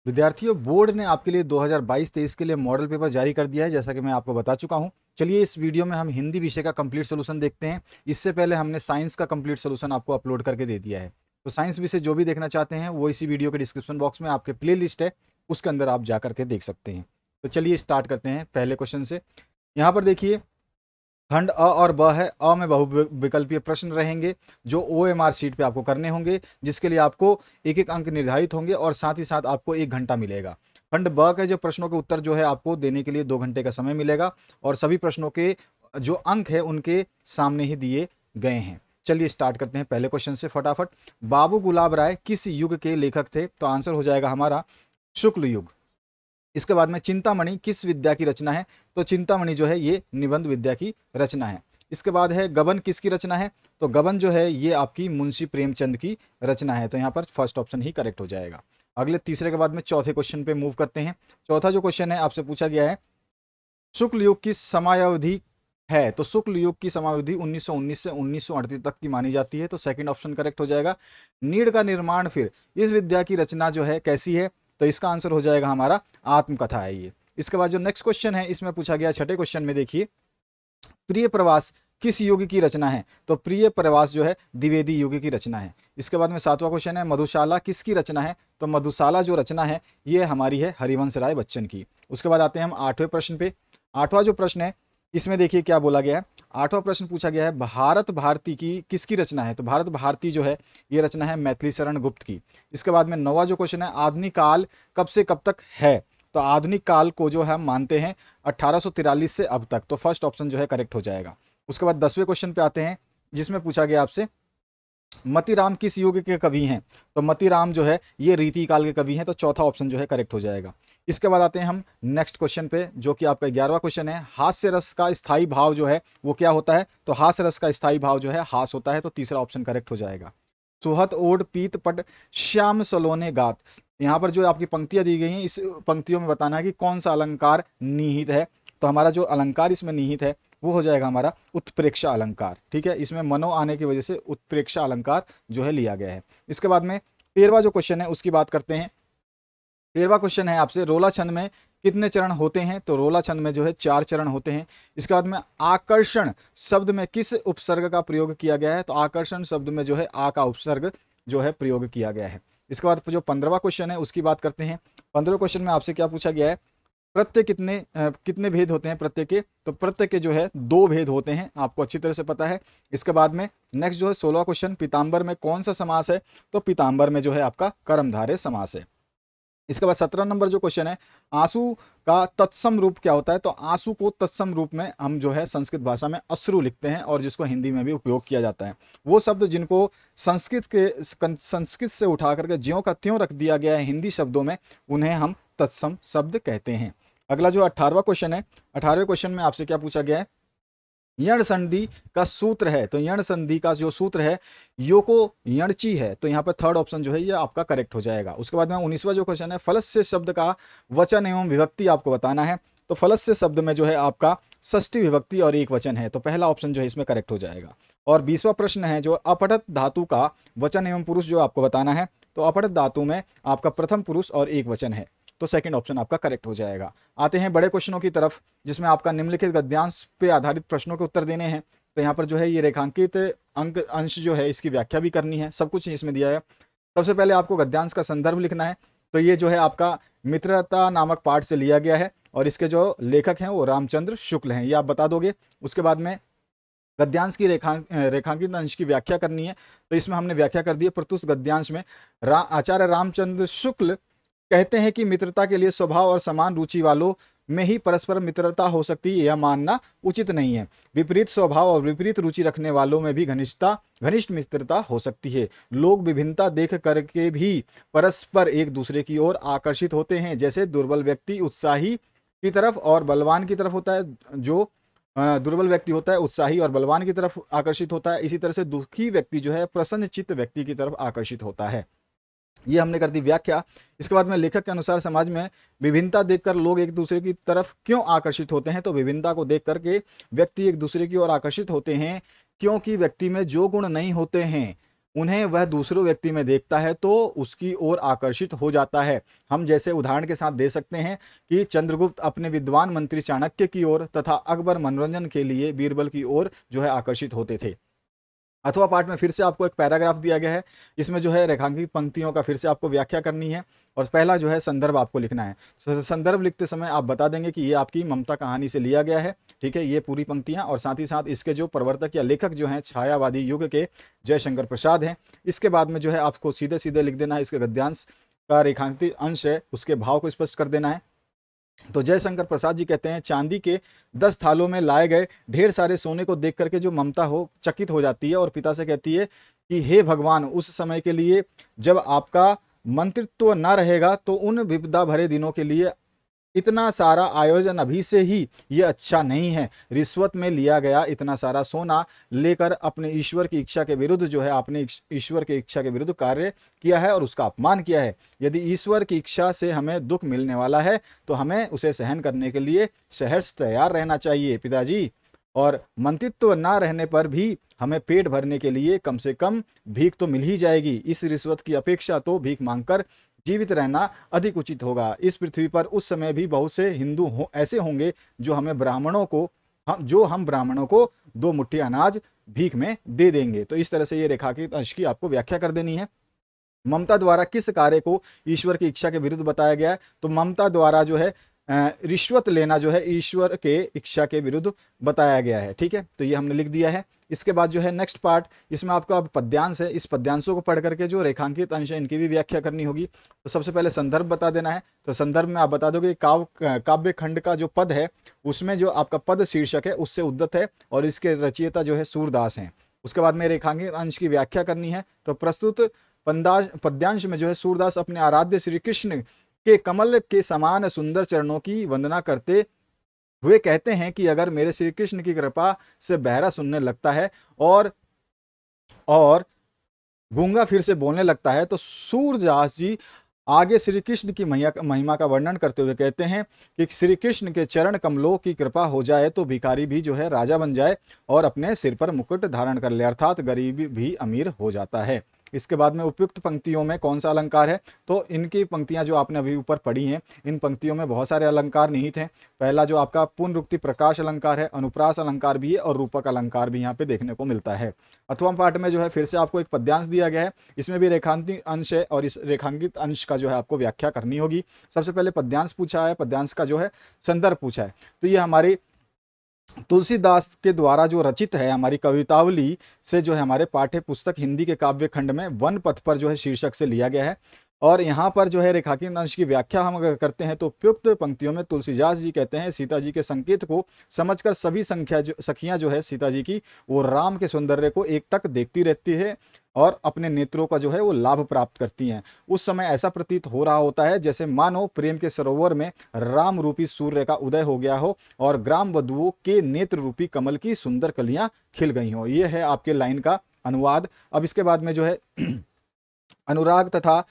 विद्यार्थियों, बोर्ड ने आपके लिए 2022-23 के लिए मॉडल पेपर जारी कर दिया है, जैसा कि मैं आपको बता चुका हूं। चलिए इस वीडियो में हम हिंदी विषय का कंप्लीट सोल्यूशन देखते हैं। इससे पहले हमने साइंस का कंप्लीट सोल्यूशन आपको अपलोड करके दे दिया है। तो साइंस विषय जो भी देखना चाहते हैं वो इसी वीडियो के डिस्क्रिप्शन बॉक्स में आपके प्ले लिस्ट है, उसके अंदर आप जा करके देख सकते हैं। तो चलिए स्टार्ट करते हैं पहले क्वेश्चन से। यहाँ पर देखिए, खंड अ और ब है। अ में बहुविकल्पीय प्रश्न रहेंगे जो OMR शीट पे आपको करने होंगे, जिसके लिए आपको एक एक अंक निर्धारित होंगे और साथ ही साथ आपको 1 घंटा मिलेगा। खंड ब के जो प्रश्नों के उत्तर जो है आपको देने के लिए 2 घंटे का समय मिलेगा और सभी प्रश्नों के जो अंक है उनके सामने ही दिए गए हैं। चलिए स्टार्ट करते हैं पहले क्वेश्चन से फटाफट। बाबू गुलाब राय किस युग के लेखक थे? तो आंसर हो जाएगा हमारा शुक्ल युग। इसके बाद में चिंतामणि किस विद्या की रचना है? तो चिंतामणि जो है ये निबंध विद्या की रचना है। इसके बाद है गबन किसकी रचना है? तो गबन जो है ये आपकी मुंशी प्रेमचंद की रचना है। तो यहाँ पर फर्स्ट ऑप्शन ही करेक्ट हो जाएगा। अगले तीसरे के बाद में चौथे क्वेश्चन पे मूव करते हैं। चौथा जो क्वेश्चन है आपसे पूछा गया है, शुक्ल युग की समयावधि है? तो शुक्ल युग की समयावधि 1919 से 1938 तक की मानी जाती है। तो सेकंड ऑप्शन करेक्ट हो जाएगा। नीड़ का निर्माण फिर इस विद्या की रचना जो है कैसी है? तो इसका आंसर हो जाएगा हमारा आत्मकथा है ये। इसके बाद जो नेक्स्ट क्वेश्चन है इसमें पूछा गया छठे क्वेश्चन में, देखिए, प्रिय प्रवास किस युग की रचना है? तो प्रिय प्रवास जो है द्विवेदी युग की रचना है। इसके बाद में सातवां क्वेश्चन है, मधुशाला किसकी रचना है? तो मधुशाला जो रचना है ये हमारी है हरिवंश राय बच्चन की। उसके बाद आते हैं हम आठवें प्रश्न पे। आठवां जो प्रश्न है इसमें देखिए क्या बोला गया है। आठवां प्रश्न पूछा गया है, भारत भारती की किसकी रचना है? तो भारत भारती जो है ये रचना है मैथिली शरण गुप्त की। इसके बाद में नौवां जो क्वेश्चन है, आधुनिक काल कब से कब तक है? तो आधुनिक काल को जो हम मानते हैं 1843 से अब तक। तो फर्स्ट ऑप्शन जो है करेक्ट हो जाएगा। उसके बाद 10वें क्वेश्चन पे आते हैं जिसमें पूछा गया आपसे, मतीराम किस युग के कवि हैं? तो मतीराम जो है ये रीति काल के कवि हैं। तो चौथा ऑप्शन जो है करेक्ट हो जाएगा। इसके बाद आते हैं हम नेक्स्ट क्वेश्चन पे जो कि आपका 11वां क्वेश्चन है, हास्य रस का स्थायी भाव जो है वो क्या होता है? तो हास्य रस का स्थायी भाव जो है हास होता है। तो तीसरा ऑप्शन करेक्ट हो जाएगा। सुहत ओढ़ पीत पट श्याम सलोने गात, यहाँ पर जो आपकी पंक्तियां दी गई हैं इस पंक्तियों में बताना है कि कौन सा अलंकार निहित है। तो हमारा जो अलंकार इसमें निहित है वो हो जाएगा हमारा उत्प्रेक्षा अलंकार। ठीक है, इसमें मनो आने की वजह से उत्प्रेक्षा अलंकार जो है लिया गया है। इसके बाद में 13वां जो क्वेश्चन है उसकी बात करते हैं। 13वां क्वेश्चन है आपसे, रोला छंद में कितने चरण होते हैं? तो रोला छंद में जो है 4 चरण होते हैं। इसके बाद में आकर्षण शब्द में किस उपसर्ग का प्रयोग किया गया है? तो आकर्षण शब्द में जो है आ का उपसर्ग जो है प्रयोग किया गया है। इसके बाद जो 15वां क्वेश्चन है उसकी बात करते हैं। 15वें क्वेश्चन में आपसे क्या पूछा गया है, प्रत्यय कितने भेद होते हैं प्रत्यय के? तो प्रत्यय के जो है 2 भेद होते हैं, आपको अच्छी तरह से पता है। इसके बाद में नेक्स्ट जो है 16वां क्वेश्चन, पीताम्बर में कौन सा समास है? तो पीताम्बर में जो है आपका कर्मधारय समास है। इसके बाद 17 नंबर जो क्वेश्चन है, आंसू का तत्सम रूप क्या होता है? तो आंसू को तत्सम रूप में हम जो है संस्कृत भाषा में अश्रु लिखते हैं और जिसको हिंदी में भी उपयोग किया जाता है। वो शब्द जिनको संस्कृत से उठा करके ज्यों का त्यों रख दिया गया है हिंदी शब्दों में, उन्हें हम तत्सम शब्द कहते हैं। अगला जो 18वां क्वेश्चन है, 18वें क्वेश्चन में आपसे क्या पूछा गया है, यण संधि का सूत्र है? तो यण संधि का जो सूत्र है योको यणची है। तो यहाँ पर थर्ड ऑप्शन जो है ये आपका करेक्ट हो जाएगा। उसके बाद में 19वां जो क्वेश्चन है, फलस्य शब्द का वचन एवं विभक्ति आपको बताना है। तो फलस्य शब्द में जो है आपका षष्ठी विभक्ति और एक वचन है। तो पहला ऑप्शन जो है इसमें करेक्ट हो जाएगा। और 20वां प्रश्न है जो अपठत धातु का वचन एवं पुरुष जो आपको बताना है। तो अपठत धातु में आपका प्रथम पुरुष और एक वचन है। तो सेकंड ऑप्शन आपका करेक्ट हो जाएगा। आते हैं बड़े क्वेश्चनों की तरफ जिसमें आपका निम्नलिखित गद्यांश पे आधारित प्रश्नों के उत्तर देने हैं। तो यहाँ पर जो है ये रेखांकित अंक अंश जो है इसकी व्याख्या भी करनी है, सब कुछ इसमें दिया है। सबसे पहले आपको गद्यांश का संदर्भ लिखना है। तो ये जो है आपका मित्रता नामक पाठ से लिया गया है और इसके जो लेखक हैं वो रामचंद्र शुक्ल हैं, ये आप बता दोगे। उसके बाद में गद्यांश की रेखांकित अंश की व्याख्या करनी है। तो इसमें हमने व्याख्या कर दी है। प्रत्युष गद्यांश में आचार्य रामचंद्र शुक्ल कहते हैं कि मित्रता के लिए स्वभाव और समान रुचि वालों में ही परस्पर मित्रता हो सकती है, यह मानना उचित नहीं है। विपरीत स्वभाव और विपरीत रुचि रखने वालों में भी घनिष्ठ मित्रता हो सकती है। लोग विभिन्नता देख करके भी परस्पर एक दूसरे की ओर आकर्षित होते हैं। जैसे दुर्बल व्यक्ति उत्साही की तरफ और बलवान की तरफ होता है, जो दुर्बल व्यक्ति होता है उत्साही और बलवान की तरफ आकर्षित होता है, इसी तरह से दुखी व्यक्ति जो है प्रसन्न चित्त व्यक्ति की तरफ आकर्षित होता है। ये हमने कर दी व्याख्या। इसके बाद में लेखक के अनुसार समाज में विभिन्नता देखकर लोग एक दूसरे की तरफ क्यों आकर्षित होते हैं? तो विभिन्नता को देख करके व्यक्ति एक दूसरे की ओर आकर्षित होते हैं क्योंकि व्यक्ति में जो गुण नहीं होते हैं उन्हें वह दूसरे व्यक्ति में देखता है तो उसकी ओर आकर्षित हो जाता है। हम जैसे उदाहरण के साथ दे सकते हैं कि चंद्रगुप्त अपने विद्वान मंत्री चाणक्य की ओर तथा अकबर मनोरंजन के लिए बीरबल की ओर जो है आकर्षित होते थे। अथवा पाठ में फिर से आपको एक पैराग्राफ दिया गया है, इसमें जो है रेखांकित पंक्तियों का फिर से आपको व्याख्या करनी है और पहला जो है संदर्भ आपको लिखना है। संदर्भ लिखते समय आप बता देंगे कि ये आपकी ममता कहानी से लिया गया है, ठीक है, ये पूरी पंक्तियां, और साथ ही साथ इसके जो प्रवर्तक या लेखक जो हैं छायावादी युग के जयशंकर प्रसाद हैं। इसके बाद में जो है आपको सीधे सीधे लिख देना है इसके गद्यांश का रेखांकित अंश है उसके भाव को स्पष्ट कर देना है। तो जयशंकर प्रसाद जी कहते हैं, चांदी के 10 थालों में लाए गए ढेर सारे सोने को देख करके जो ममता हो चकित हो जाती है और पिता से कहती है कि हे भगवान, उस समय के लिए जब आपका मंत्रित्व न रहेगा तो उन विपदा भरे दिनों के लिए इतना सारा आयोजन अभी से ही ये अच्छा नहीं है। रिश्वत में लिया गया इतना सारा सोना लेकर अपने ईश्वर की इच्छा के विरुद्ध जो है आपने ईश्वर की इच्छा के विरुद्ध कार्य किया है और उसका अपमान किया है। यदि ईश्वर की इच्छा से हमें दुख मिलने वाला है तो हमें उसे सहन करने के लिए सहर्ष तैयार रहना चाहिए पिताजी। और मंत्रित्व ना रहने पर भी हमें पेट भरने के लिए कम से कम भीख तो मिल ही जाएगी। इस रिश्वत की अपेक्षा तो भीख मांगकर जीवित रहना अधिक उचित होगा। इस पृथ्वी पर उस समय भी बहुत से हिंदू ऐसे होंगे जो हम ब्राह्मणों को 2 मुट्ठी अनाज भीख में दे देंगे। तो इस तरह से ये रेखांकित अंश की आपको व्याख्या कर देनी है। ममता द्वारा किस कार्य को ईश्वर की इच्छा के विरुद्ध बताया गया है? तो ममता द्वारा जो है रिश्वत लेना जो है ईश्वर के इच्छा के विरुद्ध बताया गया है, ठीक है। तो ये हमने लिख दिया है। इसके बाद जो है नेक्स्ट पार्ट, इसमें आपका अब पद्यांश है, इस पद्यांशों को पढ़ करके जो रेखांकित अंश है इनकी भी व्याख्या करनी होगी। तो सबसे पहले संदर्भ बता देना है। तो संदर्भ में आप बता दोगे काव्य खंड का जो पद है उसमें जो आपका पद शीर्षक है उससे उद्धत है और इसके रचयिता जो है सूरदास हैं। उसके बाद में रेखांकित अंश की व्याख्या करनी है। तो प्रस्तुत पद्यांश में जो है सूरदास अपने आराध्य श्री कृष्ण के कमल के समान सुंदर चरणों की वंदना करते हुए कहते हैं कि अगर मेरे श्री कृष्ण की कृपा से बहरा सुनने लगता है और गूंगा फिर से बोलने लगता है तो सूरदास जी आगे श्री कृष्ण की महिमा का वर्णन करते हुए कहते हैं कि श्री कृष्ण के चरण कमलों की कृपा हो जाए तो भिखारी भी जो है राजा बन जाए और अपने सिर पर मुकुट धारण कर ले, अर्थात गरीब भी अमीर हो जाता है। इसके बाद में उपयुक्त पंक्तियों में कौन सा अलंकार है? तो इनकी पंक्तियां जो आपने अभी ऊपर पढ़ी हैं इन पंक्तियों में बहुत सारे अलंकार निहित हैं। पहला जो आपका पुनरुक्ति प्रकाश अलंकार है, अनुप्रास अलंकार भी है और रूपक अलंकार भी यहाँ पे देखने को मिलता है। अथवा पाठ में जो है फिर से आपको एक पद्यांश दिया गया है, इसमें भी रेखांकित अंश है और इस रेखांकित अंश का जो है आपको व्याख्या करनी होगी। सबसे पहले पद्यांश पूछा है, पद्यांश का जो है संदर्भ पूछा है। तो ये हमारी तुलसीदास के द्वारा जो रचित है हमारी कवितावली से जो है हमारे पाठ्य पुस्तक हिंदी के काव्य खंड में वन पथ पर जो है शीर्षक से लिया गया है। और यहाँ पर जो है रेखांकित अंश की व्याख्या हम अगर करते हैं तो उपयुक्त पंक्तियों में तुलसीदास जी कहते हैं, सीता जी के संकेत को समझकर सभी सखियां जो है सीता जी की वो राम के सौंदर्य को एकटक देखती रहती है और अपने नेत्रों का जो है वो लाभ प्राप्त करती हैं। उस समय ऐसा प्रतीत हो रहा होता है जैसे मानो प्रेम के सरोवर में राम रूपी सूर्य का उदय हो गया हो और ग्राम वधुओं के नेत्र रूपी कमल की सुंदर कलियां खिल गई हो। ये है आपके लाइन का अनुवाद। अब इसके बाद में जो है अनुराग तथा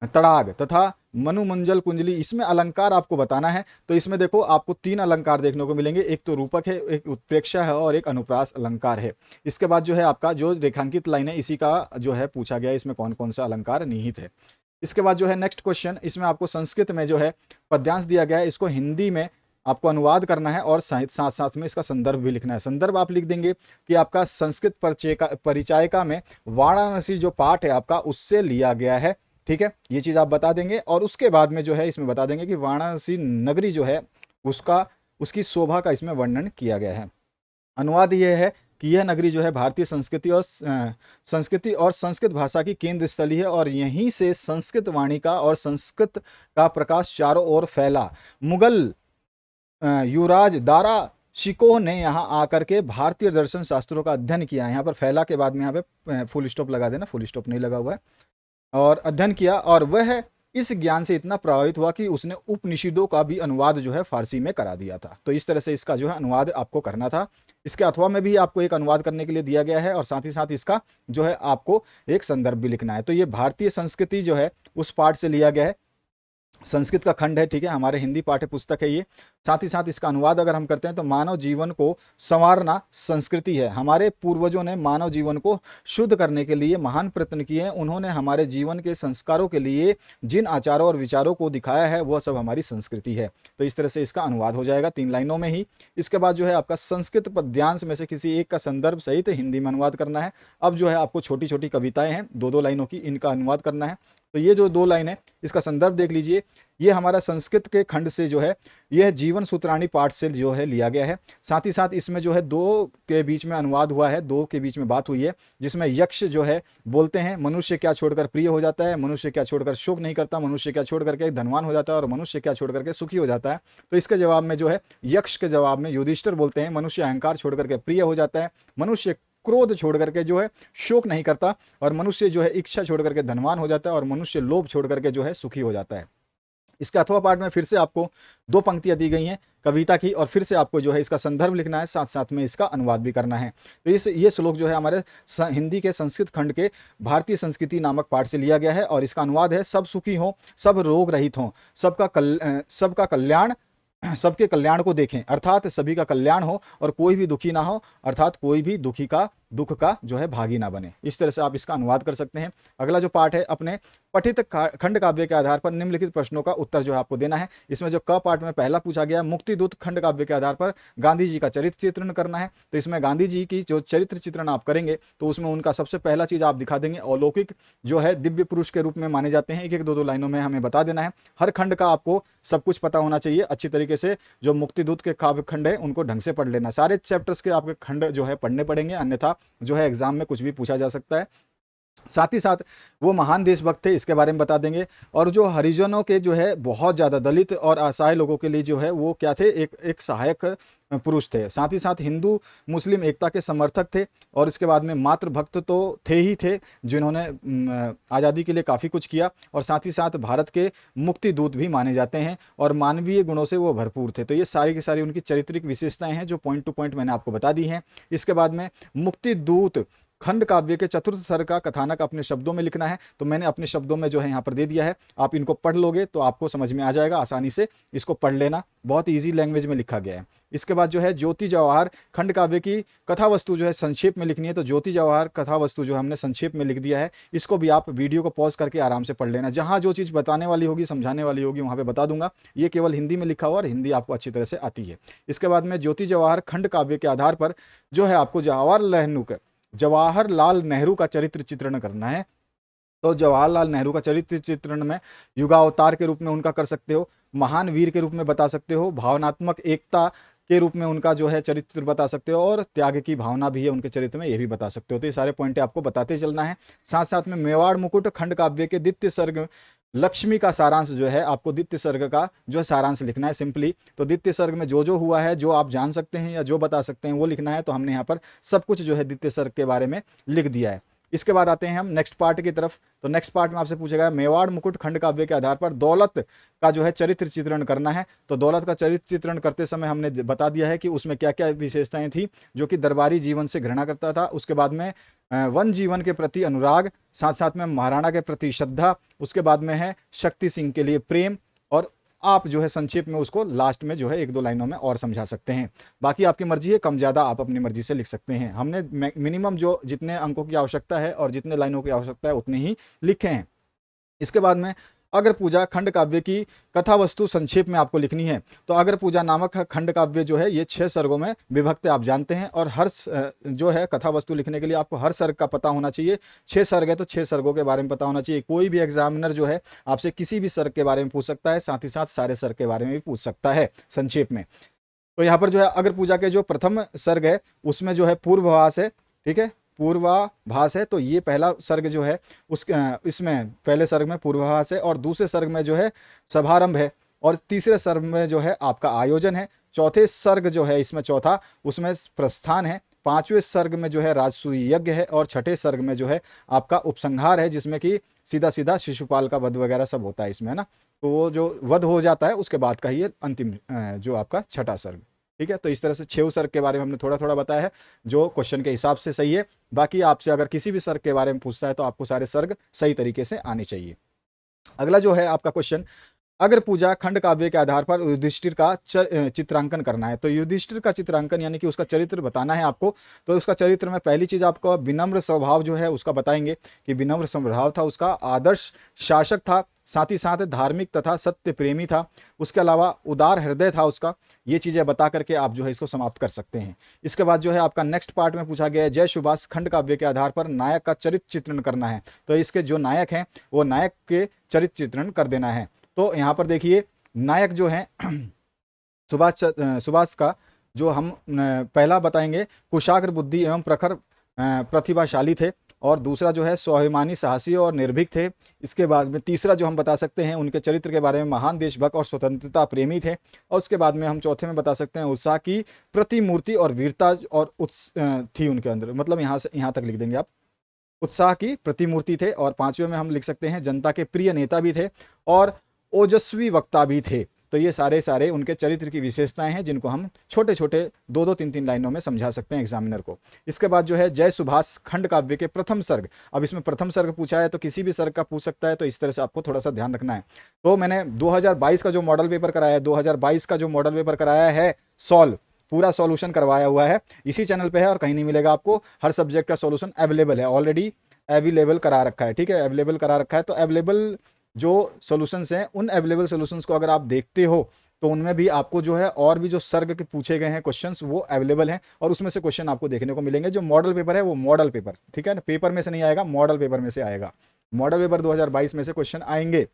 तड़ाग तथा मनुमंजल कुंजली, इसमें अलंकार आपको बताना है। तो इसमें देखो आपको 3 अलंकार देखने को मिलेंगे, एक तो रूपक है, एक उत्प्रेक्षा है और एक अनुप्रास अलंकार है। इसके बाद जो है आपका जो रेखांकित लाइन है इसी का जो है पूछा गया है, इसमें कौन कौन सा अलंकार निहित है। इसके बाद जो है नेक्स्ट क्वेश्चन, इसमें आपको संस्कृत में जो है पद्यांश दिया गया है, इसको हिंदी में आपको अनुवाद करना है और साथ साथ में इसका संदर्भ भी लिखना है। संदर्भ आप लिख देंगे कि आपका संस्कृत परिचायिका में वाराणसी जो पाठ है आपका उससे लिया गया है, ठीक है, ये चीज़ आप बता देंगे। और उसके बाद में जो है इसमें बता देंगे कि वाराणसी नगरी जो है उसकी शोभा का इसमें वर्णन किया गया है। अनुवाद यह है कि यह नगरी जो है भारतीय संस्कृति और संस्कृत भाषा की केंद्र स्थली है और यहीं से संस्कृत वाणी का और संस्कृत का प्रकाश चारों ओर फैला। मुगल युवराज दारा शिकोह ने यहाँ आकर के भारतीय दर्शन शास्त्रों का अध्ययन किया। यहाँ पर फैला के बाद में यहाँ पे फुल स्टॉप लगा देना, फुल स्टॉप नहीं लगा हुआ है। और अध्ययन किया और वह इस ज्ञान से इतना प्रभावित हुआ कि उसने उपनिषदों का भी अनुवाद जो है फारसी में करा दिया था। तो इस तरह से इसका जो है अनुवाद आपको करना था। इसके अथवा में भी आपको एक अनुवाद करने के लिए दिया गया है और साथ ही साथ इसका जो है आपको एक संदर्भ भी लिखना है। तो ये भारतीय संस्कृति जो है उस पाठ से लिया गया है, संस्कृत का खंड है, ठीक है, हमारे हिंदी पाठ्य पुस्तक है ये। साथ ही साथ इसका अनुवाद अगर हम करते हैं तो मानव जीवन को संवारना संस्कृति है। हमारे पूर्वजों ने मानव जीवन को शुद्ध करने के लिए महान प्रयत्न किए हैं। उन्होंने हमारे जीवन के संस्कारों के लिए जिन आचारों और विचारों को दिखाया है वह सब हमारी संस्कृति है। तो इस तरह से इसका अनुवाद हो जाएगा 3 लाइनों में ही। इसके बाद जो है आपका संस्कृत पद्यांश में से किसी एक का संदर्भ सहित हिंदी में अनुवाद करना है। अब जो है आपको छोटी छोटी कविताएं हैं 2-2 लाइनों की, इनका अनुवाद करना है। तो ये जो 2 लाइन है इसका संदर्भ देख लीजिए। ये हमारा संस्कृत के खंड से जो है यह जीवन सूत्राणी पाठ से जो है लिया गया है। साथ ही साथ इसमें जो है 2 के बीच में अनुवाद हुआ है, 2 के बीच में बात हुई है, जिसमें यक्ष जो है बोलते हैं मनुष्य क्या छोड़कर प्रिय हो जाता है, मनुष्य क्या छोड़कर शोक नहीं करता, मनुष्य क्या छोड़ करके धनवान हो जाता है और मनुष्य क्या छोड़ करके सुखी हो जाता है। तो इसके जवाब में जो है यक्ष के जवाब में युधिष्ठिर बोलते हैं मनुष्य अहंकार छोड़ करके प्रिय हो जाता है, मनुष्य क्रोध छोड़ करके जो है शोक नहीं करता, और मनुष्य जो है इच्छा छोड़ करके धनवान हो जाता है, और मनुष्य लोभ छोड़ करके जो है सुखी हो जाता है। इसके अथवा पाठ में फिर से आपको 2 पंक्तियां दी गई हैं कविता की, और फिर से आपको जो है इसका संदर्भ लिखना है, साथ साथ में इसका अनुवाद भी करना है। तो ये श्लोक जो है हमारे हिंदी के संस्कृत खंड के भारतीय संस्कृति नामक पाठ से लिया गया है, और इसका अनुवाद है सब सुखी हों, सब रोग रहित हों, सबका कल्याण, सबके कल्याण को देखें, अर्थात सभी का कल्याण हो और कोई भी दुखी ना हो, अर्थात कोई भी दुख का जो है भागी ना बने। इस तरह से आप इसका अनुवाद कर सकते हैं। अगला जो पाठ है अपने पठित खंड काव्य के आधार पर निम्नलिखित प्रश्नों का उत्तर जो है आपको देना है। इसमें जो क पार्ट में पहला पूछा गया मुक्ति दूत खंड काव्य के आधार पर गांधी जी का चरित्र चित्रण करना है। तो इसमें गांधी जी की जो चरित्र चित्रण आप करेंगे तो उसमें उनका सबसे पहला चीज आप दिखा देंगे, अलौकिक जो है दिव्य पुरुष के रूप में माने जाते हैं। 1-1, 2-2 लाइनों में हमें बता देना है। हर खंड का आपको सब कुछ पता होना चाहिए अच्छी तरीके से। जो मुक्ति दूत के काव्य खंड है उनको ढंग से पढ़ लेना, सारे चैप्टर्स के आपके खंड जो है पढ़ने पड़ेंगे, अन्यथा जो है एग्जाम में कुछ भी पूछा जा सकता है। साथ ही साथ वो महान देशभक्त थे इसके बारे में बता देंगे, और जो हरिजनों के जो है बहुत ज़्यादा दलित और असहाय लोगों के लिए जो है वो क्या थे, एक सहायक पुरुष थे। साथ ही साथ हिंदू मुस्लिम एकता के समर्थक थे, और इसके बाद में मातृभक्त तो थे ही थे जिन्होंने आज़ादी के लिए काफ़ी कुछ किया, और साथ ही साथ भारत के मुक्ति दूत भी माने जाते हैं, और मानवीय गुणों से वो भरपूर थे। तो ये सारी की सारी उनकी चारित्रिक विशेषताएं हैं जो पॉइंट टू पॉइंट मैंने आपको बता दी हैं। इसके बाद में मुक्ति दूत खंड काव्य के चतुर्थ सर्ग का कथानक अपने शब्दों में लिखना है। तो मैंने अपने शब्दों में जो है यहाँ पर दे दिया है, आप इनको पढ़ लोगे तो आपको समझ में आ जाएगा, आसानी से इसको पढ़ लेना, बहुत ईजी लैंग्वेज में लिखा गया है। इसके बाद जो है ज्योति जवाहर खंड काव्य की कथा वस्तु जो है संक्षेप में लिखनी है। तो ज्योति जवाहर कथा वस्तु जो हमने संक्षेप में लिख दिया है, इसको भी आप वीडियो को पॉज करके आराम से पढ़ लेना। जहाँ जो चीज़ बताने वाली होगी समझाने वाली होगी वहाँ पे बता दूंगा। ये केवल हिंदी में लिखा हुआ और हिंदी आपको अच्छी तरह से आती है। इसके बाद में ज्योति जवाहर खंड काव्य के आधार पर जो है आपको जवाहरलाल नेहरू का चरित्र चित्रण करना है। तो जवाहरलाल नेहरू का चरित्र चित्रण में युगावतार के रूप में उनका कर सकते हो, महान वीर के रूप में बता सकते हो, भावनात्मक एकता के रूप में उनका जो है चरित्र बता सकते हो, और त्याग की भावना भी है उनके चरित्र में, ये भी बता सकते हो। तो ये सारे पॉइंट आपको बताते चलना है। साथ साथ में मेवाड़ मुकुट खंड काव्य के द्वितीय सर्ग लक्ष्मी का सारांश जो है आपको द्वितीय सर्ग का जो है सारांश लिखना है सिंपली। तो द्वितीय सर्ग में जो जो हुआ है, जो आप जान सकते हैं या जो बता सकते हैं वो लिखना है। तो हमने यहाँ पर सब कुछ जो है द्वितीय सर्ग के बारे में लिख दिया है। इसके बाद आते हैं हम नेक्स्ट पार्ट की तरफ। तो नेक्स्ट पार्ट में आपसे पूछा गया मेवाड़ मुकुट खंड काव्य के आधार पर दौलत का जो है चरित्र चित्रण करना है। तो दौलत का चरित्र चित्रण करते समय हमने बता दिया है कि उसमें क्या क्या विशेषताएं थी, जो कि दरबारी जीवन से घृणा करता था, उसके बाद में वन जीवन के प्रति अनुराग, साथ साथ में महाराणा के प्रति श्रद्धा, उसके बाद में है शक्ति सिंह के लिए प्रेम, और आप जो है संक्षेप में उसको लास्ट में जो है 1-2 लाइनों में और समझा सकते हैं। बाकी आपकी मर्जी है, कम ज़्यादा आप अपनी मर्जी से लिख सकते हैं। हमने मिनिमम जो जितने अंकों की आवश्यकता है और जितने लाइनों की आवश्यकता है उतने ही लिखे हैं। इसके बाद में अगर पूजा खंड काव्य की कथा वस्तु संक्षेप में आपको लिखनी है। तो अगर पूजा नामक खंड काव्य जो है ये 6 सर्गों में विभक्त आप जानते हैं, और हर जो है कथा वस्तु लिखने के लिए आपको हर सर्ग का पता होना चाहिए। 6 सर्ग है तो 6 सर्गों के बारे में पता होना चाहिए। कोई भी एग्जामिनर जो है आपसे किसी भी सर्ग के बारे में पूछ सकता है, साथ ही साथ सारे सर्ग के बारे में भी पूछ सकता है संक्षेप में। तो यहाँ पर जो है अगर पूजा के जो प्रथम सर्ग है उसमें जो है पूर्वाभास है, ठीक है, पूर्वाभास है। तो ये पहला सर्ग जो है इसमें पहले सर्ग में पूर्वाभास है, और दूसरे सर्ग में जो है सभारंभ है, और तीसरे सर्ग में जो है आपका आयोजन है। चौथे सर्ग जो है इसमें चौथा उसमें प्रस्थान है। 5वें सर्ग में जो है राजसूय यज्ञ है, और 6ठे सर्ग में जो है आपका उपसंहार है, जिसमें कि सीधा सीधा शिशुपाल का वध वगैरह सब होता है इसमें, है ना। तो वो जो वध हो जाता है उसके बाद का ही अंतिम जो आपका 6ठा सर्ग, ठीक है। तो इस तरह से 6 सर्ग के बारे में हमने थोड़ा थोड़ा बताया है जो क्वेश्चन के हिसाब से सही है। बाकी आपसे अगर किसी भी सर्ग के बारे में पूछता है तो आपको सारे सर्ग सही तरीके से आने चाहिए। अगला जो है आपका क्वेश्चन अगर पूजा खंड काव्य के आधार पर युधिष्ठिर का चित्रांकन करना है, तो युधिष्ठिर का चित्रांकन यानी कि उसका चरित्र बताना है आपको। तो उसका चरित्र में पहली चीज आपको विनम्र स्वभाव जो है उसका बताएंगे कि विनम्र स्वभाव था उसका, आदर्श शासक था, साथ ही साथ धार्मिक तथा सत्य प्रेमी था, उसके अलावा उदार हृदय था उसका। ये चीजें बता करके आप जो है इसको समाप्त कर सकते हैं। इसके बाद जो है आपका नेक्स्ट पार्ट में पूछा गया है जय सुभाष खंड काव्य के आधार पर नायक का चरित्र चित्रण करना है। तो इसके जो नायक हैं वो नायक के चरित्र चित्रण कर देना है। तो यहाँ पर देखिए नायक जो है सुभाष का जो हम पहला बताएंगे, कुशाग्र बुद्धि एवं प्रखर प्रतिभाशाली थे, और दूसरा जो है स्वाभिमानी साहसी और निर्भीक थे। इसके बाद में तीसरा जो हम बता सकते हैं उनके चरित्र के बारे में, महान देशभक्त और स्वतंत्रता प्रेमी थे। और उसके बाद में हम चौथे में बता सकते हैं उत्साह की प्रतिमूर्ति और वीरता और थी उनके अंदर, मतलब यहाँ से यहाँ तक लिख देंगे आप, उत्साह की प्रतिमूर्ति थे। और पांचवें में हम लिख सकते हैं जनता के प्रिय नेता भी थे और ओजस्वी वक्ता भी थे। तो ये सारे उनके चरित्र की विशेषताएं हैं जिनको हम छोटे छोटे 2-2, 3-3 लाइनों में समझा सकते हैं एग्जामिनर को। इसके बाद जो है जय सुभाष खंड काव्य के प्रथम सर्ग। अब इसमें प्रथम सर्ग पूछा है तो किसी भी सर्ग का पूछ सकता है, तो इस तरह से आपको थोड़ा सा ध्यान रखना है। तो मैंने 2022 का जो मॉडल पेपर कराया है, 2022 का जो मॉडल पेपर कराया है सॉल्व, पूरा सॉल्यूशन करवाया हुआ है, इसी चैनल पे है और कहीं नहीं मिलेगा आपको। हर सब्जेक्ट का सॉल्यूशन अवेलेबल है, ऑलरेडी अवेलेबल करा रखा है, ठीक है, अवेलेबल करा रखा है। तो अवेलेबल जो सॉल्यूशंस हैं उन अवेलेबल सॉल्यूशंस को अगर आप देखते हो तो उनमें भी आपको जो है और भी जो सर्ग के पूछे गए हैं क्वेश्चंस वो अवेलेबल हैं, और उसमें से क्वेश्चन आपको देखने को मिलेंगे। जो मॉडल पेपर है वो मॉडल पेपर, ठीक है ना, पेपर में से नहीं आएगा, मॉडल पेपर में से आएगा। मॉडल पेपर 2022 में से क्वेश्चन आएंगे,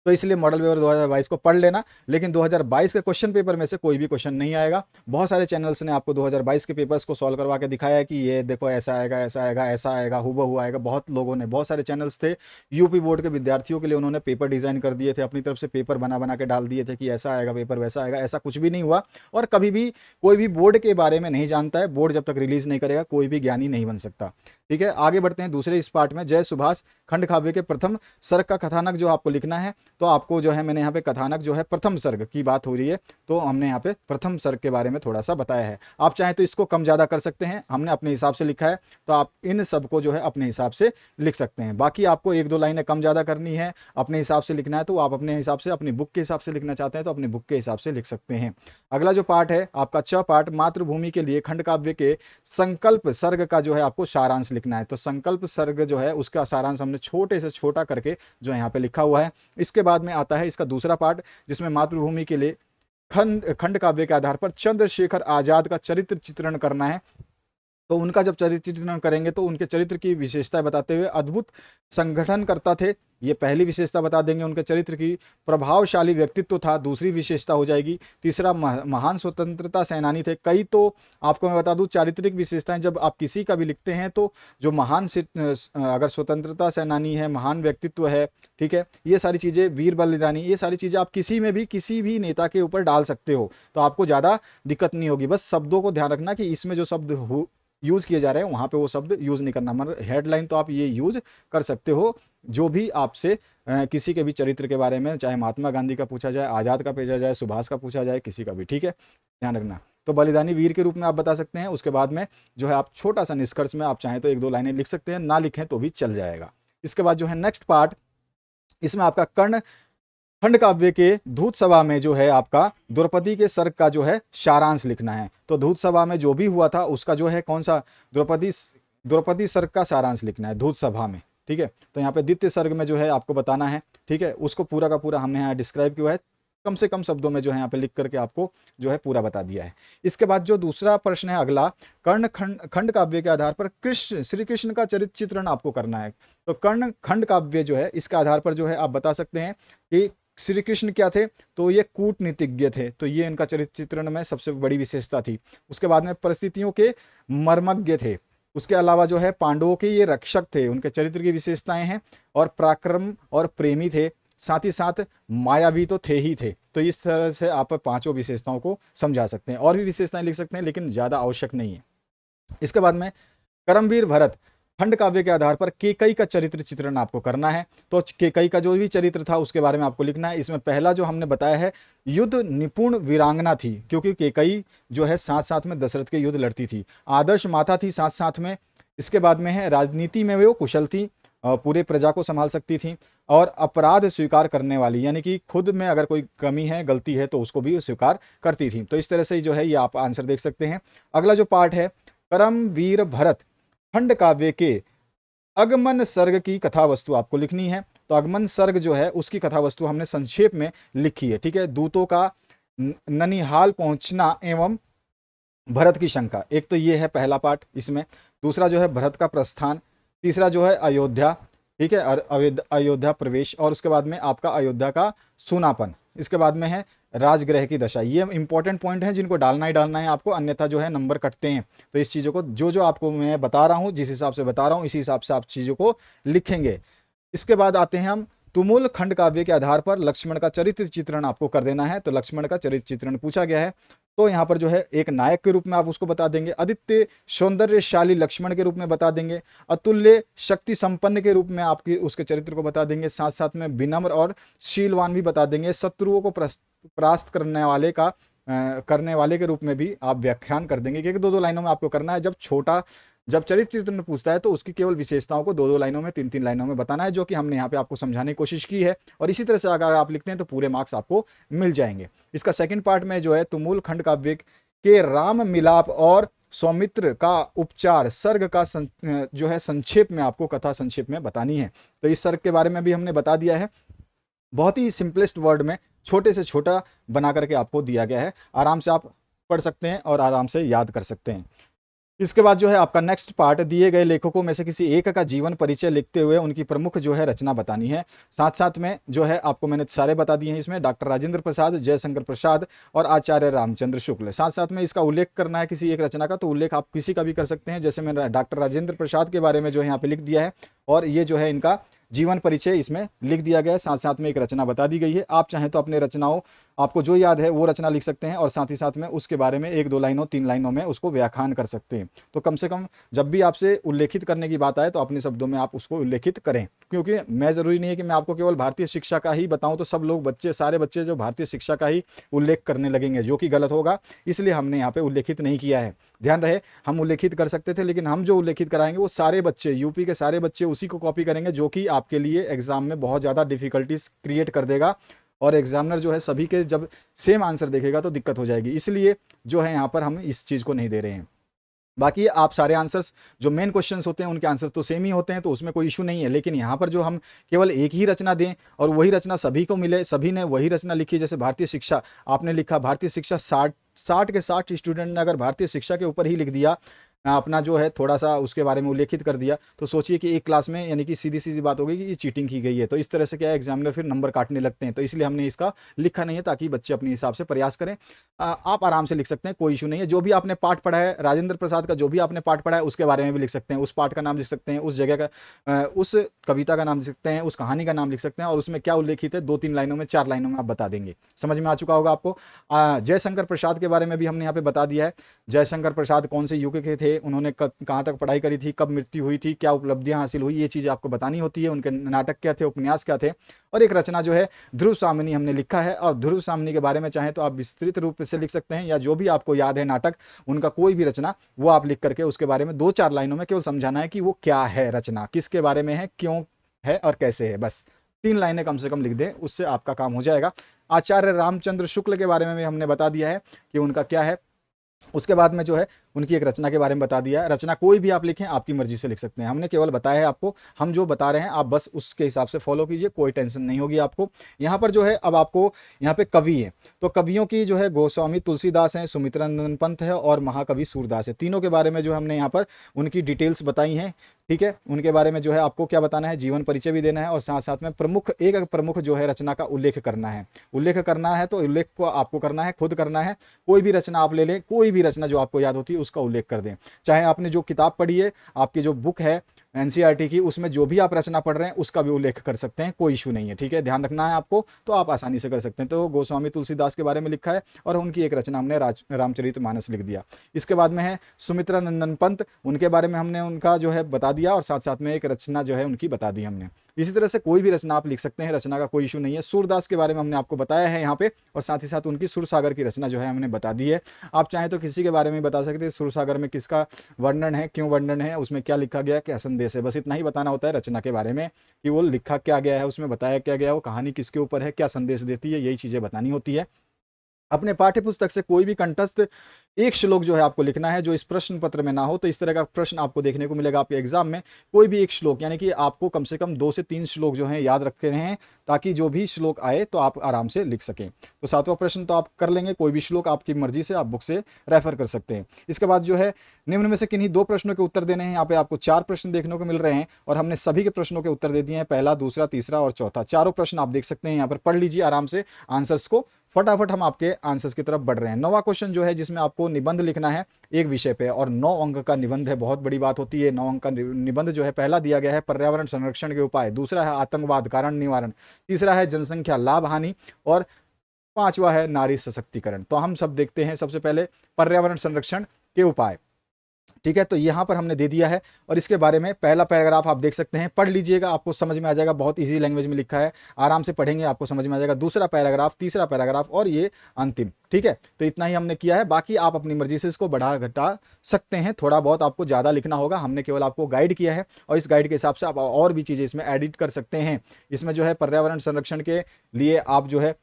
तो इसलिए मॉडल पेपर 2022 को पढ़ लेना। लेकिन 2022 के क्वेश्चन पेपर में से कोई भी क्वेश्चन नहीं आएगा। बहुत सारे चैनल्स ने आपको 2022 के पेपर्स को सॉल्व करवा के दिखाया है कि ये देखो ऐसा आएगा, ऐसा आएगा, ऐसा आएगा, हुबहू आएगा। बहुत लोगों ने, बहुत सारे चैनल्स थे यूपी बोर्ड के विद्यार्थियों के लिए, उन्होंने पेपर डिजाइन कर दिए थे, अपनी तरफ से पेपर बना बना के डाल दिए थे कि ऐसा आएगा पेपर, वैसा आएगा। ऐसा कुछ भी नहीं हुआ, और कभी भी कोई भी बोर्ड के बारे में नहीं जानता है, बोर्ड जब तक रिलीज नहीं करेगा कोई भी ज्ञानी नहीं बन सकता। ठीक है, आगे बढ़ते हैं दूसरे इस पार्ट में। जय सुभाष खंड काव्य के प्रथम सर्ग का कथानक जो आपको लिखना है, तो आपको जो है मैंने यहाँ पे कथानक जो है प्रथम सर्ग की बात हो रही है, तो हमने यहाँ पे प्रथम सर्ग के बारे में थोड़ा सा बताया है। आप चाहें तो इसको कम ज्यादा कर सकते हैं, हमने अपने हिसाब से लिखा है, तो आप इन सबको जो है अपने हिसाब से लिख सकते हैं। बाकी आपको 1-2 लाइनें कम ज्यादा करनी है, अपने हिसाब से लिखना है तो आप अपने हिसाब से, अपनी बुक के हिसाब से लिखना चाहते हैं तो अपनी बुक के हिसाब से लिख सकते हैं। अगला जो पार्ट है आपका च पार्ट, मातृभूमि के लिए खंड काव्य के संकल्प सर्ग का जो है आपको सारांश लिखना है। तो संकल्प सर्ग जो है उसका सारांश हमने छोटे से छोटा करके जो है यहाँ पे लिखा हुआ है। इसके बाद में आता है इसका दूसरा पार्ट, जिसमें मातृभूमि के लिए खंड काव्य के आधार पर चंद्रशेखर आजाद का चरित्र चित्रण करना है। तो उनका जब चरित्र चित्रण करेंगे तो उनके चरित्र की विशेषता बताते हुए अद्भुत संगठनकर्ता थे, ये पहली विशेषता बता देंगे उनके चरित्र की। प्रभावशाली व्यक्तित्व था, दूसरी विशेषता हो जाएगी। तीसरा महान स्वतंत्रता सेनानी थे। कई तो आपको मैं बता दूं चारित्रिक विशेषताएं जब आप किसी का भी लिखते हैं तो जो महान अगर स्वतंत्रता सेनानी है, महान व्यक्तित्व है, ठीक है, ये सारी चीजें, वीर बलिदानी, ये सारी चीजें आप किसी में भी किसी भी नेता के ऊपर डाल सकते हो, तो आपको ज्यादा दिक्कत नहीं होगी। बस शब्दों को ध्यान रखना कि इसमें जो शब्द यूज किए जा रहे हैं वहां पे वो शब्द यूज नहीं करना। मतलब हेडलाइन तो आप ये यूज कर सकते हो, जो भी आपसे किसी के भी चरित्र के बारे में, चाहे महात्मा गांधी का पूछा जाए, आजाद का पूछा जाए, सुभाष का पूछा जाए, किसी का भी, ठीक है, ध्यान रखना। तो बलिदानी वीर के रूप में आप बता सकते हैं। उसके बाद में जो है आप छोटा सा निष्कर्ष में आप चाहें तो 1-2 लाइनें लिख सकते हैं, ना लिखें तो भी चल जाएगा। इसके बाद जो है नेक्स्ट पार्ट, इसमें आपका कर्ण खंड काव्य के धूत सभा में जो है आपका द्रौपदी के सर्ग का जो है सारांश लिखना है। तो धूत सभा में जो भी हुआ था उसका जो है कौन सा, द्रौपदी सर्ग का सारांश लिखना है धूत सभा में, ठीक है। तो यहाँ पे द्वितीय सर्ग में जो है आपको बताना है, ठीक है, उसको पूरा का पूरा हमने यहाँ डिस्क्राइब किया है, कम से कम शब्दों में जो है यहाँ पे लिख करके आपको जो है पूरा बता दिया है। इसके बाद जो दूसरा प्रश्न है अगला, कर्ण खंड काव्य के आधार पर श्री कृष्ण का चरित्र चित्रण आपको करना है। तो कर्ण खंड काव्य जो है इसके आधार पर जो है आप बता सकते हैं कि श्री कृष्ण क्या थे, तो ये कूटनीतिज्ञ थे, तो ये इनका चरित्र चित्रण में सबसे बड़ी विशेषता थी। उसके बाद में परिस्थितियों के मर्मज्ञ थे। उसके अलावा जो है पांडवों के ये रक्षक थे, उनके चरित्र की विशेषताएं हैं, और पराक्रम और प्रेमी थे, साथ ही साथ मायावी तो थे ही थे। तो इस तरह से आप पांचों विशेषताओं को समझा सकते हैं, और भी विशेषताएं लिख सकते हैं लेकिन ज्यादा आवश्यक नहीं है। इसके बाद में करमवीर भरत खंड काव्य के आधार पर केकई का चरित्र चित्रण आपको करना है। तो केकई का जो भी चरित्र था उसके बारे में आपको लिखना है। इसमें पहला जो हमने बताया है, युद्ध निपुण वीरांगना थी, क्योंकि केकई जो है साथ साथ में दशरथ के युद्ध लड़ती थी। आदर्श माता थी साथ साथ में। इसके बाद में है राजनीति में वो कुशल थी, पूरे प्रजा को संभाल सकती थी, और अपराध स्वीकार करने वाली, यानी कि खुद में अगर कोई कमी है, गलती है, तो उसको भी स्वीकार करती थी। तो इस तरह से जो है ये आप आंसर देख सकते हैं। अगला जो पार्ट है, करमवीर भरत खंड काव्य के अगमन सर्ग की कथा वस्तु आपको लिखनी है। तो अगमन सर्ग जो है उसकी कथा वस्तु हमने संक्षेप में लिखी है, ठीक है। दूतों का ननिहाल पहुंचना एवं भरत की शंका, एक तो ये है पहला पार्ट इसमें। दूसरा जो है भरत का प्रस्थान। तीसरा जो है अयोध्या, ठीक है, अयोध्या प्रवेश, और उसके बाद में आपका अयोध्या का सूनापन। इसके बाद में है राजगृह की दशा। ये इंपॉर्टेंट पॉइंट हैं जिनको डालना ही डालना है आपको, अन्यथा जो है नंबर कटते हैं। तो इस चीज़ों को जो जो आपको मैं बता रहा हूँ, जिस हिसाब से बता रहा हूँ, इसी हिसाब से आप चीज़ों को लिखेंगे। इसके बाद आते हैं हम तुमुल खंड काव्य के आधार पर लक्ष्मण का चरित्र चित्रण आपको कर देना है। तो लक्ष्मण का चरित्र चित्रण पूछा गया है, तो यहाँ पर जो है एक नायक के रूप में आप उसको बता देंगे, अदित्य सौंदर्यशाली लक्ष्मण के रूप में बता देंगे, अतुल्य शक्ति संपन्न के रूप में आपकी उसके चरित्र को बता देंगे, साथ साथ में विनम्र और शीलवान भी बता देंगे, शत्रुओं को परास्त करने वाले के रूप में भी आप व्याख्यान कर देंगे, क्योंकि दो दो लाइनों में आपको करना है। जब चरित्र चित्रण पूछता है तो उसकी केवल विशेषताओं को दो दो लाइनों में, तीन तीन लाइनों में बताना है, जो कि हमने यहाँ पे आपको समझाने की कोशिश की है। और इसी तरह से अगर आप लिखते हैं तो पूरे मार्क्स आपको मिल जाएंगे। इसका सेकंड पार्ट में जो है तुमुल खंड काव्य के राम मिलाप और सौमित्र का उपचार सर्ग का जो है संक्षेप में आपको कथा संक्षेप में बतानी है। तो इस सर्ग के बारे में भी हमने बता दिया है, बहुत ही सिंपलेस्ट वर्ड में छोटे से छोटा बना करके आपको दिया गया है। आराम से आप पढ़ सकते हैं और आराम से याद कर सकते हैं। इसके बाद जो है आपका नेक्स्ट पार्ट, दिए गए लेखकों में से किसी एक का जीवन परिचय लिखते हुए उनकी प्रमुख जो है रचना बतानी है। साथ साथ में जो है आपको मैंने सारे बता दिए हैं इसमें, डॉक्टर राजेंद्र प्रसाद, जयशंकर प्रसाद और आचार्य रामचंद्र शुक्ल। साथ साथ में इसका उल्लेख करना है किसी एक रचना का, तो उल्लेख आप किसी का भी कर सकते हैं। जैसे मैंने डॉक्टर राजेंद्र प्रसाद के बारे में जो है यहाँ पे लिख दिया है, और ये जो है इनका जीवन परिचय इसमें लिख दिया गया है। साथ साथ में एक रचना बता दी गई है। आप चाहें तो अपने रचनाओं, आपको जो याद है वो रचना लिख सकते हैं, और साथ ही साथ में उसके बारे में एक दो लाइनों तीन लाइनों में उसको व्याख्यान कर सकते हैं। तो कम से कम जब भी आपसे उल्लेखित करने की बात आए तो अपने शब्दों में आप उसको उल्लेखित करें, क्योंकि मैं ज़रूरी नहीं है कि मैं आपको केवल भारतीय शिक्षा का ही बताऊं, तो सब लोग सारे बच्चे जो भारतीय शिक्षा का ही उल्लेख करने लगेंगे, जो कि गलत होगा। इसलिए हमने यहाँ पे उल्लेखित नहीं किया है। ध्यान रहे, हम उल्लेखित कर सकते थे, लेकिन हम जो उल्लेखित कराएंगे वो सारे बच्चे, यूपी के सारे बच्चे उसी को कॉपी करेंगे, जो कि आपके लिए एग्जाम में बहुत ज़्यादा डिफिकल्टीज क्रिएट कर देगा। और एग्जामिनर जो है सभी के जब सेम आंसर देखेगा तो दिक्कत हो जाएगी। इसलिए जो है यहाँ पर हम इस चीज़ को नहीं दे रहे हैं। बाकी आप सारे आंसर्स जो मेन क्वेश्चंस होते हैं उनके आंसर तो सेम ही होते हैं, तो उसमें कोई इशू नहीं है। लेकिन यहाँ पर जो हम केवल एक ही रचना दें और वही रचना सभी को मिले, सभी ने वही रचना लिखी, जैसे भारतीय शिक्षा आपने लिखा, भारतीय शिक्षा 60 के 60 स्टूडेंट ने अगर भारतीय शिक्षा के ऊपर ही लिख दिया, अपना जो है थोड़ा सा उसके बारे में उल्लेखित कर दिया, तो सोचिए कि एक क्लास में, यानी कि सीधी सीधी बात होगी कि ये चीटिंग की गई है। तो इस तरह से क्या है, एग्जामिनर फिर नंबर काटने लगते हैं। तो इसलिए हमने इसका लिखा नहीं है, ताकि बच्चे अपने हिसाब से प्रयास करें। आप आराम से लिख सकते हैं, कोई इशू नहीं है। जो भी आपने पाठ पढ़ा है राजेंद्र प्रसाद का, जो भी आपने पाठ पढ़ा है उसके बारे में भी लिख सकते हैं, उस पाठ का नाम लिख सकते हैं, उस जगह का, उस कविता का नाम लिख सकते हैं, उस कहानी का नाम लिख सकते हैं, और उसमें क्या उल्लेखित है दो तीन लाइनों में, चार लाइनों में आप बता देंगे। समझ में आ चुका होगा आपको। जयशंकर प्रसाद के बारे में भी हमने यहाँ पे बता दिया है। जयशंकर प्रसाद कौन से युग के थे, उन्होंने कहाँ तक पढ़ाई करी थी, कब मृत्यु हुई थी, क्या उपलब्धियां हासिल हुई, ये चीज़ें आपको बतानी होती है। उनके नाटक क्या थे, उपन्यास क्या थे। और एक रचना जो है ध्रुव सामनी हमने लिखा है, और ध्रुव सामनी के बारे में चाहें तो आप विस्तृत रूप से लिख सकते हैं, या जो भी आपको याद है नाटक, उनका कोई भी रचना वो आप लिख करके उसके बारे में दो चार लाइनों में केवल समझाना है कि वो क्या है, रचना किसके बारे में है, क्यों है और कैसे है। बस 3 लाइनें कम से कम लिख दें, उससे आपका काम हो जाएगा। आचार्य रामचंद्र शुक्ल के बारे में भी हमने बता दिया है कि उनका क्या है। उसके बाद में जो है उनकी एक रचना के बारे में बता दिया है। रचना कोई भी आप लिखें, आपकी मर्जी से लिख सकते हैं, हमने केवल बताया है आपको। हम जो बता रहे हैं आप बस उसके हिसाब से फॉलो कीजिए, कोई टेंशन नहीं होगी आपको। यहाँ पर जो है अब आपको यहाँ पे कवि है, तो कवियों की जो है गोस्वामी तुलसीदास हैं, सुमित्रानंद पंत है और महाकवि सूरदास है। तीनों के बारे में जो हमने यहाँ पर उनकी डिटेल्स बताई हैं, ठीक है। उनके बारे में जो है आपको क्या बताना है, जीवन परिचय भी देना है, और साथ साथ में एक प्रमुख जो है रचना का उल्लेख करना है। उल्लेख करना है तो उल्लेख को आपको करना है, खुद करना है। कोई भी रचना आप ले लें, कोई भी रचना जो आपको याद होती है उसका उल्लेख कर दें। चाहे आपने जो किताब पढ़ी है, आपकी जो बुक है एनसीईआरटी की, उसमें जो भी आप रचना पढ़ रहे हैं उसका भी उल्लेख कर सकते हैं, कोई इशू नहीं है, ठीक है। ध्यान रखना है आपको, तो आप आसानी से कर सकते हैं। तो गोस्वामी तुलसीदास के बारे में लिखा है, और उनकी एक रचना हमने रामचरितमानस लिख दिया। इसके बाद में है सुमित्रानंदन पंत, उनके बारे में हमने उनका जो है बता दिया, और साथ साथ में एक रचना जो है उनकी बता दी हमने। इसी तरह से कोई भी रचना आप लिख सकते हैं, रचना का कोई इशू नहीं है। सूरदास के बारे में हमने आपको बताया है यहाँ पे, और साथ ही साथ उनकी सुरसागर की रचना जो है हमने बता दी है। आप चाहें तो किसी के बारे में बता सकते हैं, सुरसागर में किसका वर्णन है, क्यों वर्णन है, उसमें क्या लिखा गया, क्या संदेश संदेश है, बस इतना ही बताना होता है रचना के बारे में कि वो लिखा क्या गया है, उसमें बताया क्या गया है, वो कहानी किसके ऊपर है, क्या संदेश देती है, यही चीज़ें बतानी होती है। अपने पाठ्य पुस्तक से कोई भी कंठस्थ एक श्लोक जो है आपको लिखना है, जो इस प्रश्न पत्र में ना हो। तो इस तरह का प्रश्न आपको देखने को मिलेगा आपके एग्जाम में। कोई भी एक श्लोक, यानी कि आपको कम से कम 2 से 3 श्लोक जो हैं याद रखे हैं, ताकि जो भी श्लोक आए तो आप आराम से लिख सकें। तो 7वां प्रश्न तो आप कर लेंगे, कोई भी श्लोक आपकी मर्जी से आप बुक से रेफर कर सकते हैं। इसके बाद जो है निम्न में से किन्हीं 2 प्रश्नों के उत्तर देने हैं। यहाँ पे आपको 4 प्रश्न देखने को मिल रहे हैं और हमने सभी के प्रश्नों के उत्तर दे दिए हैं, पहला, दूसरा, तीसरा और चौथा। चारों प्रश्न आप देख सकते हैं यहाँ पर, पढ़ लीजिए आराम से आंसर्स को। फटाफट हम आपके आंसर्स की तरफ बढ़ रहे हैं। 9वां क्वेश्चन जो है, जिसमें आपको निबंध लिखना है एक विषय पे, और 9 अंक का निबंध है, बहुत बड़ी बात होती है। 9 अंक का निबंध जो है, पहला दिया गया है पर्यावरण संरक्षण के उपाय, दूसरा है आतंकवाद कारण निवारण, तीसरा है जनसंख्या लाभ हानि और 5वां है नारी सशक्तिकरण। तो हम सब देखते हैं सबसे पहले पर्यावरण संरक्षण के उपाय। ठीक है, तो यहाँ पर हमने दे दिया है और इसके बारे में पहला पैराग्राफ आप देख सकते हैं, पढ़ लीजिएगा, आपको समझ में आ जाएगा। बहुत इजी लैंग्वेज में लिखा है, आराम से पढ़ेंगे आपको समझ में आ जाएगा। दूसरा पैराग्राफ, तीसरा पैराग्राफ और ये अंतिम। ठीक है, तो इतना ही हमने किया है, बाकी आप अपनी मर्जी से इसको बढ़ा घटा सकते हैं। थोड़ा बहुत आपको ज़्यादा लिखना होगा, हमने केवल आपको गाइड किया है और इस गाइड के हिसाब से आप और भी चीज़ें इसमें एडिट कर सकते हैं। इसमें जो है पर्यावरण संरक्षण के लिए आप जो है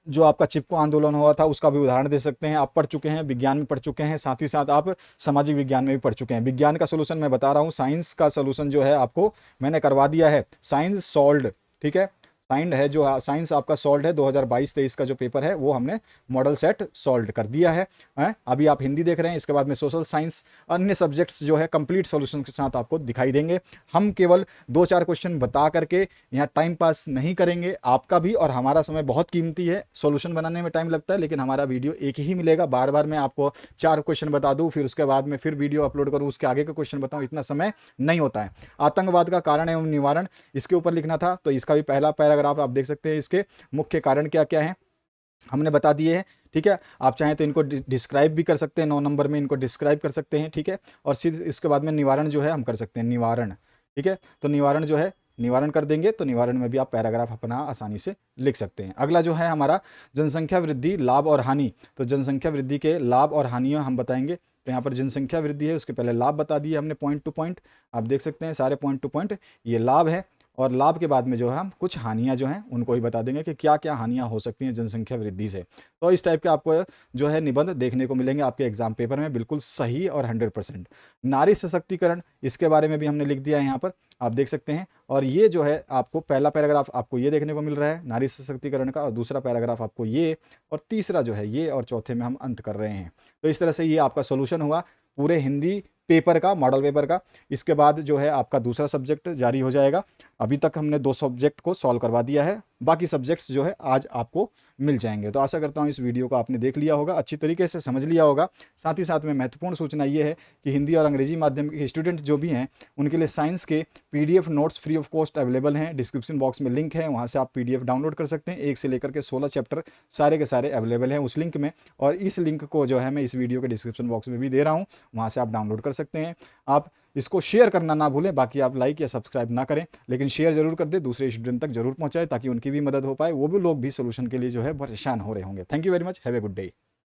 जो आपका चिपको आंदोलन हुआ था उसका भी उदाहरण दे सकते हैं। आप पढ़ चुके हैं, विज्ञान में पढ़ चुके हैं, साथ ही साथ आप सामाजिक विज्ञान में भी पढ़ चुके हैं। विज्ञान का सोल्यूशन मैं बता रहा हूँ, साइंस का सोल्यूशन जो है आपको मैंने करवा दिया है, साइंस सॉल्व्ड। ठीक है, साइंड है जो साइंस आपका सॉल्व है, 2022-23 का जो पेपर है वो हमने मॉडल सेट सॉल्व कर दिया है। अभी आप हिंदी देख रहे हैं, इसके बाद में सोशल साइंस, अन्य सब्जेक्ट्स जो है कंप्लीट सॉल्यूशन के साथ आपको दिखाई देंगे। हम केवल 2-4 क्वेश्चन बता करके यहाँ टाइम पास नहीं करेंगे, आपका भी और हमारा समय बहुत कीमती है। सॉल्यूशन बनाने में टाइम लगता है, लेकिन हमारा वीडियो एक ही मिलेगा। बार बार मैं आपको 4 क्वेश्चन बता दूँ, फिर उसके बाद में फिर वीडियो अपलोड करूँ, उसके आगे का क्वेश्चन बताऊँ, इतना समय नहीं होता है। आतंकवाद का कारण एवं निवारण, इसके ऊपर लिखना था, तो इसका भी पहला पैराग्राफ आप देख सकते हैं। इसके मुख्य कारण क्या क्या हैं हमने बता दिए हैं। ठीक है, आप चाहें तो इनको डिस्क्राइब भी कर सकते हैं, 9 नंबर में इनको डिस्क्राइब कर सकते हैं। ठीक है, और सिर्फ इसके बाद में निवारण जो है हम कर सकते हैं, निवारण। ठीक है, तो निवारण जो है निवारण कर देंगे, तो निवारण में भी आप पैराग्राफ अपना आसानी से लिख सकते हैं। अगला जो है हमारा जनसंख्या वृद्धि लाभ और हानि, तो जनसंख्या वृद्धि के लाभ और हानियाँ हम बताएंगे। तो यहाँ पर जनसंख्या वृद्धि है, उसके पहले लाभ बता दिए हमने पॉइंट टू पॉइंट, आप देख सकते हैं सारे पॉइंट टू पॉइंट, ये लाभ है। और लाभ के बाद में जो है हम कुछ हानियां जो हैं उनको ही बता देंगे कि क्या क्या हानियां हो सकती हैं जनसंख्या वृद्धि से। तो इस टाइप के आपको जो है निबंध देखने को मिलेंगे आपके एग्जाम पेपर में, बिल्कुल सही और 100%। नारी सशक्तिकरण, इसके बारे में भी हमने लिख दिया है यहाँ पर, आप देख सकते हैं। और ये जो है आपको पहला पैराग्राफ आपको ये देखने को मिल रहा है नारी सशक्तिकरण का, और दूसरा पैराग्राफ आपको ये, और तीसरा जो है ये, और चौथे में हम अंत कर रहे हैं। तो इस तरह से ये आपका सोल्यूशन हुआ पूरे हिंदी पेपर का, मॉडल पेपर का। इसके बाद जो है आपका दूसरा सब्जेक्ट जारी हो जाएगा। अभी तक हमने 2 सब्जेक्ट को सॉल्व करवा दिया है, बाकी सब्जेक्ट्स जो है आज आपको मिल जाएंगे। तो आशा करता हूँ इस वीडियो को आपने देख लिया होगा, अच्छी तरीके से समझ लिया होगा। साथ ही साथ में महत्वपूर्ण सूचना ये है कि हिंदी और अंग्रेजी माध्यम के स्टूडेंट जो भी हैं उनके लिए साइंस के PDF notes free of cost available हैं। डिस्क्रिप्शन बॉक्स में लिंक है, वहाँ से आप PDF डाउनलोड कर सकते हैं। 1 से लेकर के 16 चैप्टर सारे के सारे अवेलेबल हैं उस लिंक में, और इस लिंक को जो है मैं इस वीडियो के डिस्क्रिप्शन बॉक्स में भी दे रहा हूँ, वहाँ से आप डाउनलोड कर सकते हैं। आप इसको शेयर करना ना भूलें, बाकी आप लाइक या सब्सक्राइब ना करें, लेकिन शेयर जरूर कर दें, दूसरे स्टूडेंट तक जरूर पहुंचाएं, ताकि उनकी भी मदद हो पाए, वो भी लोग भी सोल्यूशन के लिए जो है परेशान हो रहे होंगे। Thank you very much, have a good day.